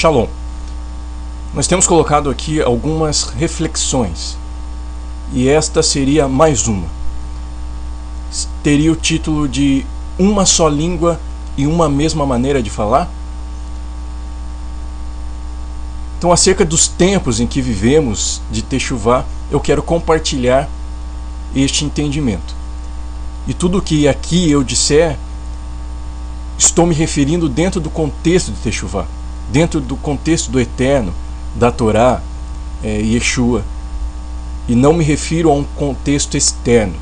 Shalom. Nós temos colocado aqui algumas reflexões e esta seria mais uma. Teria o título de Uma Só Língua e Uma Mesma Maneira de Falar? Então, acerca dos tempos em que vivemos de Techuvá, eu quero compartilhar este entendimento. E tudo o que aqui eu disser, estou me referindo dentro do contexto de Techuvá, dentro do contexto do Eterno, da Torá, Yeshua, e não me refiro a um contexto externo.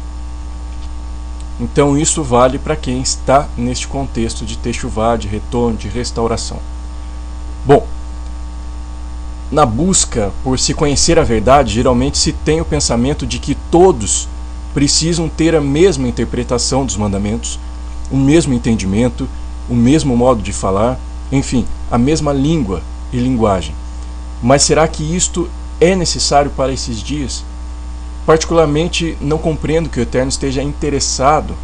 Então isso vale para quem está neste contexto de Techuvá, de retorno, de restauração. Bom, na busca por se conhecer a verdade, geralmente se tem o pensamento de que todos precisam ter a mesma interpretação dos mandamentos, o mesmo entendimento, o mesmo modo de falar, enfim, a mesma língua e linguagem. Mas será que isto é necessário para esses dias? Particularmente, não compreendo que o Eterno esteja interessado,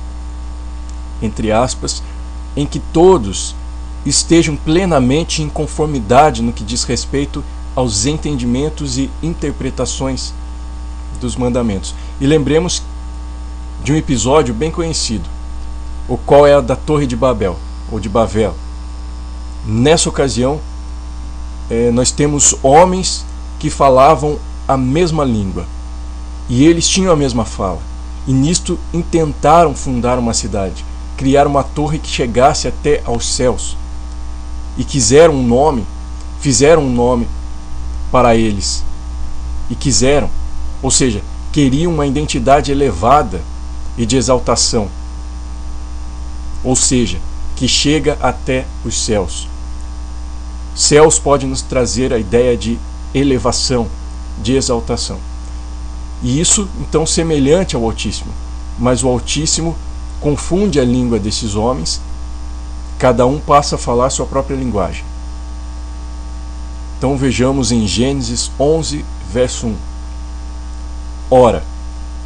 entre aspas, em que todos estejam plenamente em conformidade no que diz respeito aos entendimentos e interpretações dos mandamentos. E lembremos de um episódio bem conhecido, o qual é a da Torre de Babel, ou de Bavel. Nessa ocasião, nós temos homens que falavam a mesma língua, e eles tinham a mesma fala, e nisto intentaram fundar uma cidade, criar uma torre que chegasse até aos céus, e fizeram um nome para eles, e quiseram, ou seja, queriam uma identidade elevada e de exaltação, ou seja, que chega até os céus. Céus pode nos trazer a ideia de elevação, de exaltação. E isso, então, semelhante ao Altíssimo. Mas o Altíssimo confunde a língua desses homens, cada um passa a falar sua própria linguagem. Então vejamos em Gênesis 11, verso 1. Ora,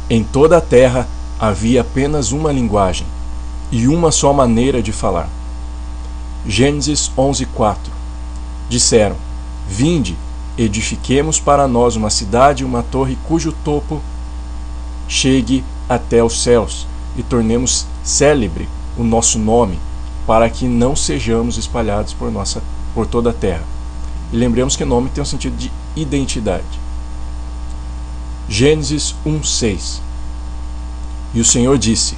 em toda a terra havia apenas uma linguagem e uma só maneira de falar. Gênesis 11, 4. Disseram: Vinde, edifiquemos para nós uma cidade e uma torre cujo topo chegue até os céus, e tornemos célebre o nosso nome, para que não sejamos espalhados por toda a terra. E lembremos que nome tem um sentido de identidade. Gênesis 1:6. E o Senhor disse: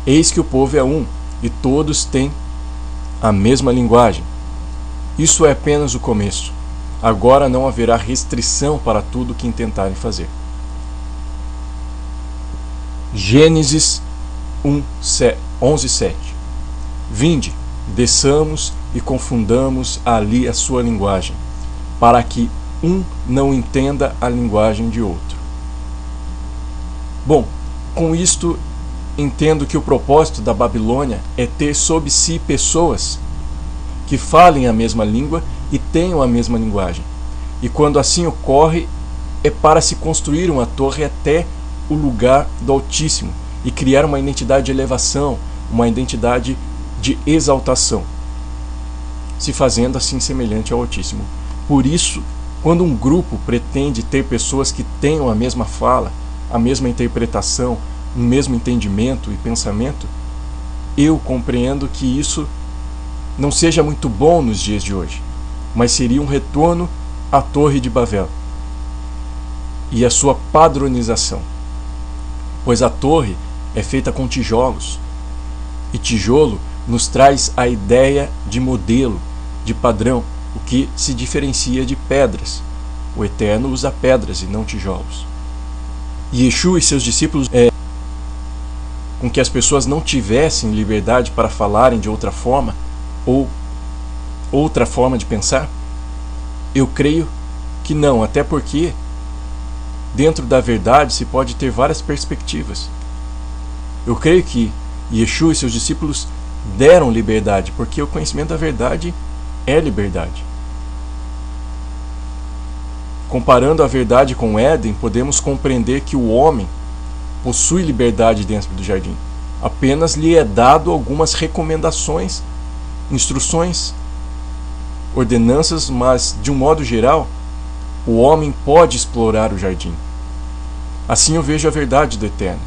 Eis que o povo é um, e todos têm a mesma linguagem. Isso é apenas o começo. Agora não haverá restrição para tudo o que intentarem fazer. Gênesis 11:7. Vinde, desçamos e confundamos ali a sua linguagem, para que um não entenda a linguagem de outro. Bom, com isto entendo que o propósito da Babilônia é ter sob si pessoas que falem a mesma língua e tenham a mesma linguagem. E quando assim ocorre, é para se construir uma torre até o lugar do Altíssimo e criar uma identidade de elevação, uma identidade de exaltação, se fazendo assim semelhante ao Altíssimo. Por isso, quando um grupo pretende ter pessoas que tenham a mesma fala, a mesma interpretação, o mesmo entendimento e pensamento, eu compreendo que isso não seja muito bom nos dias de hoje, mas seria um retorno à Torre de Babel e a sua padronização, pois a torre é feita com tijolos, e tijolo nos traz a ideia de modelo, de padrão, o que se diferencia de pedras. O Eterno usa pedras e não tijolos. E Yeshua e seus discípulos com que as pessoas não tivessem liberdade para falarem de outra forma ou outra forma de pensar? Eu creio que não, até porque dentro da verdade se pode ter várias perspectivas. Eu creio que Yeshua e seus discípulos deram liberdade, porque o conhecimento da verdade é liberdade. Comparando a verdade com Éden, podemos compreender que o homem possui liberdade dentro do jardim. Apenas lhe é dado algumas recomendações, instruções, ordenanças, mas, de um modo geral, o homem pode explorar o jardim. Assim eu vejo a verdade do Eterno.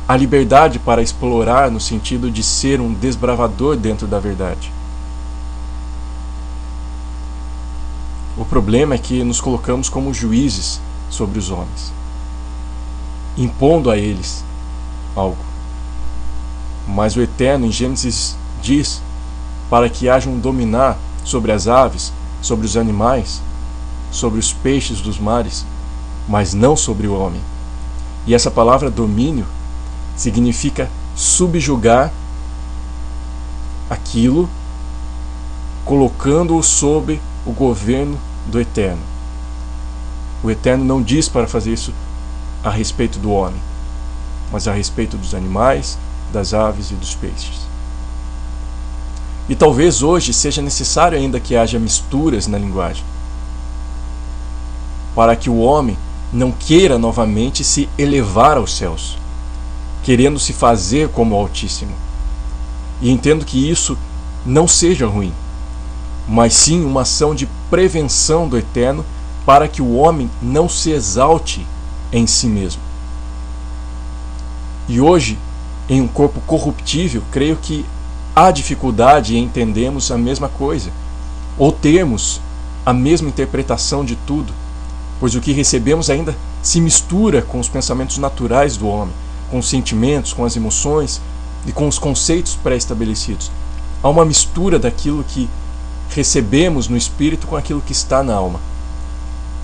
A liberdade para explorar no sentido de ser um desbravador dentro da verdade. O problema é que nos colocamos como juízes sobre os homens, impondo a eles algo. Mas o Eterno, em Gênesis, diz para que haja um dominar sobre as aves, sobre os animais, sobre os peixes dos mares, mas não sobre o homem. E essa palavra domínio significa subjugar aquilo, colocando-o sob o governo do Eterno. O Eterno não diz para fazer isso a respeito do homem, mas a respeito dos animais, das aves e dos peixes. E talvez hoje seja necessário ainda que haja misturas na linguagem, para que o homem não queira novamente se elevar aos céus, querendo se fazer como o Altíssimo. E entendo que isso não seja ruim, mas sim uma ação de prevenção do Eterno para que o homem não se exalte em si mesmo. E hoje, em um corpo corruptível, creio que há dificuldade em entendermos a mesma coisa, ou termos a mesma interpretação de tudo, pois o que recebemos ainda se mistura com os pensamentos naturais do homem, com os sentimentos, com as emoções e com os conceitos pré-estabelecidos. Há uma mistura daquilo que recebemos no espírito com aquilo que está na alma.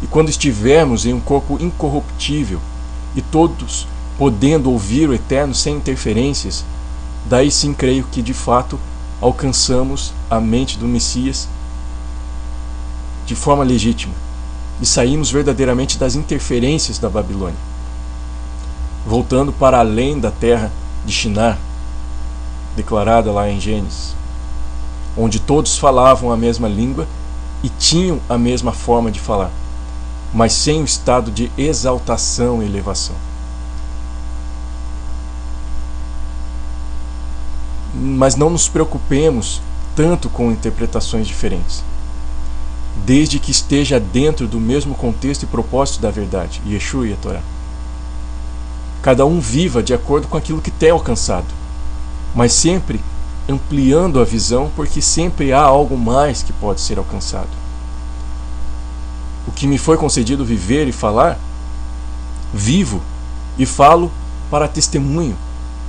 E quando estivermos em um corpo incorruptível e todos podendo ouvir o Eterno sem interferências, daí sim creio que de fato alcançamos a mente do Messias de forma legítima e saímos verdadeiramente das interferências da Babilônia, voltando para além da terra de Shinar, declarada lá em Gênesis, onde todos falavam a mesma língua e tinham a mesma forma de falar, mas sem o estado de exaltação e elevação. Mas não nos preocupemos tanto com interpretações diferentes, desde que esteja dentro do mesmo contexto e propósito da verdade, Yeshua e a Torá. Cada um viva de acordo com aquilo que tem alcançado, mas sempre ampliando a visão, porque sempre há algo mais que pode ser alcançado. O que me foi concedido viver e falar, vivo e falo para testemunho,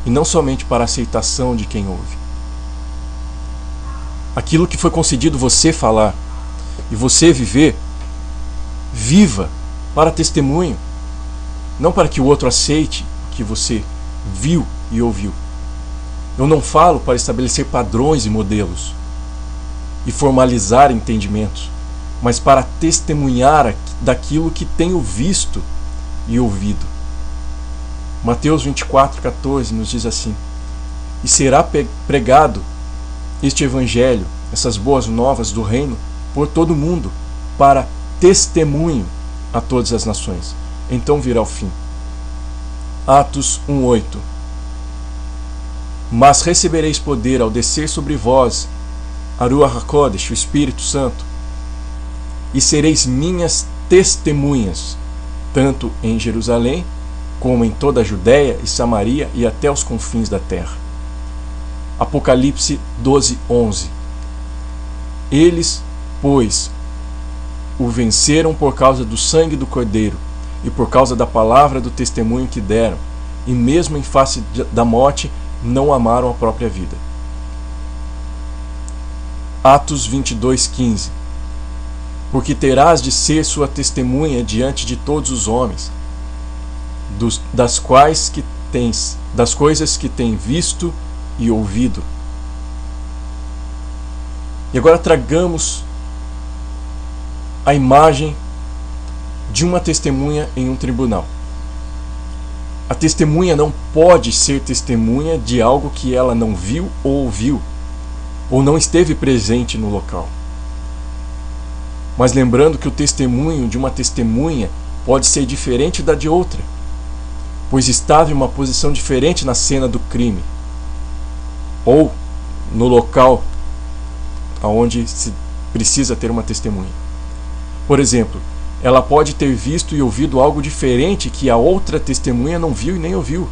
e não somente para a aceitação de quem ouve. Aquilo que foi concedido você falar e você viver, viva para testemunho, não para que o outro aceite o que você viu e ouviu. Eu não falo para estabelecer padrões e modelos e formalizar entendimentos, mas para testemunhar daquilo que tenho visto e ouvido. Mateus 24:14 nos diz assim: e será pregado este evangelho, essas boas novas do reino, por todo o mundo, para testemunho a todas as nações. Então virá o fim. Atos 1:8. Mas recebereis poder ao descer sobre vós a Ruach HaKodesh, o Espírito Santo, e sereis minhas testemunhas, tanto em Jerusalém, como em toda a Judéia e Samaria e até os confins da terra. Apocalipse 12:11. Eles, pois, o venceram por causa do sangue do Cordeiro e por causa da palavra do testemunho que deram, e mesmo em face da morte não amaram a própria vida. Atos 22:15. Porque terás de ser sua testemunha diante de todos os homens, das coisas que tens visto e ouvido. E agora tragamos a imagem de uma testemunha em um tribunal. A testemunha não pode ser testemunha de algo que ela não viu ou ouviu, ou não esteve presente no local. Mas lembrando que o testemunho de uma testemunha pode ser diferente da de outra, pois estava em uma posição diferente na cena do crime, ou no local onde se precisa ter uma testemunha. Por exemplo, ela pode ter visto e ouvido algo diferente que a outra testemunha não viu e nem ouviu.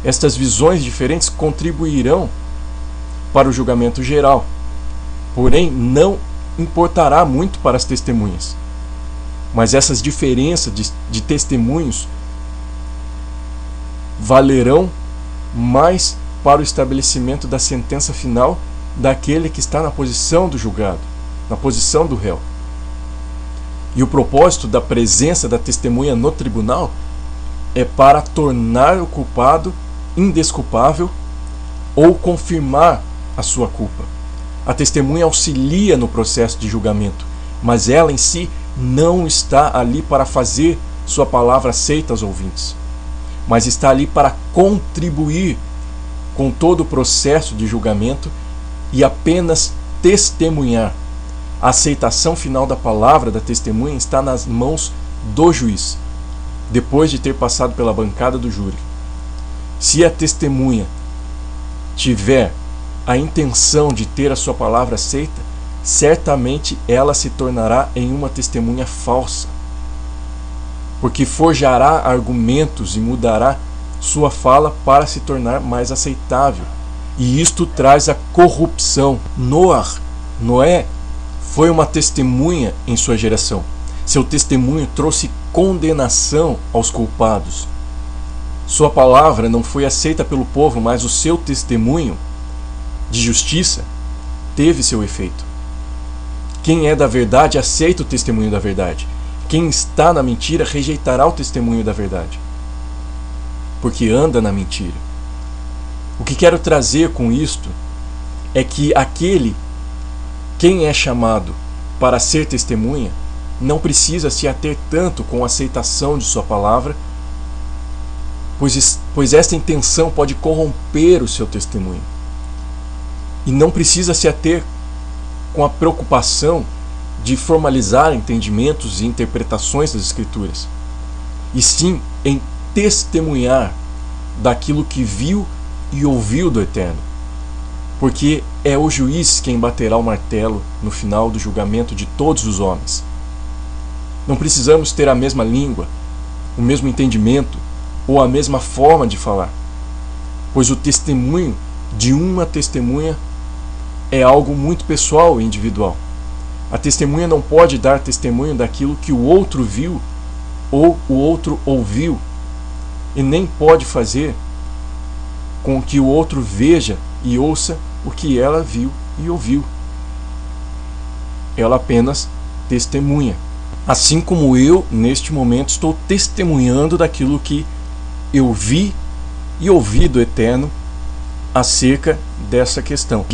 Estas visões diferentes contribuirão para o julgamento geral, porém não importará muito para as testemunhas. Mas essas diferenças de testemunhos valerão mais para o estabelecimento da sentença final daquele que está na posição do julgado, na posição do réu. E o propósito da presença da testemunha no tribunal é para tornar o culpado indesculpável ou confirmar a sua culpa. A testemunha auxilia no processo de julgamento, mas ela em si não está ali para fazer sua palavra aceita aos ouvintes, mas está ali para contribuir com todo o processo de julgamento e apenas testemunhar. A aceitação final da palavra da testemunha está nas mãos do juiz, depois de ter passado pela bancada do júri. Se a testemunha tiver a intenção de ter a sua palavra aceita, certamente ela se tornará em uma testemunha falsa, porque forjará argumentos e mudará sua fala para se tornar mais aceitável. E isto traz a corrupção. Noé foi uma testemunha em sua geração. Seu testemunho trouxe condenação aos culpados. Sua palavra não foi aceita pelo povo, mas o seu testemunho de justiça teve seu efeito. Quem é da verdade aceita o testemunho da verdade. Quem está na mentira rejeitará o testemunho da verdade, porque anda na mentira. O que quero trazer com isto é que quem é chamado para ser testemunha não precisa se ater tanto com a aceitação de sua palavra, pois esta intenção pode corromper o seu testemunho. E não precisa se ater com a preocupação de formalizar entendimentos e interpretações das Escrituras, e sim em testemunhar daquilo que viu e ouviu do Eterno, porque é o juiz quem baterá o martelo no final do julgamento de todos os homens. Não precisamos ter a mesma língua, o mesmo entendimento ou a mesma forma de falar, pois o testemunho de uma testemunha é algo muito pessoal e individual. A testemunha não pode dar testemunho daquilo que o outro viu ou o outro ouviu, e nem pode fazer com que o outro veja e ouça o que ela viu e ouviu. Ela apenas testemunha. Assim como eu, neste momento, estou testemunhando daquilo que eu vi e ouvi do Eterno acerca dessa questão.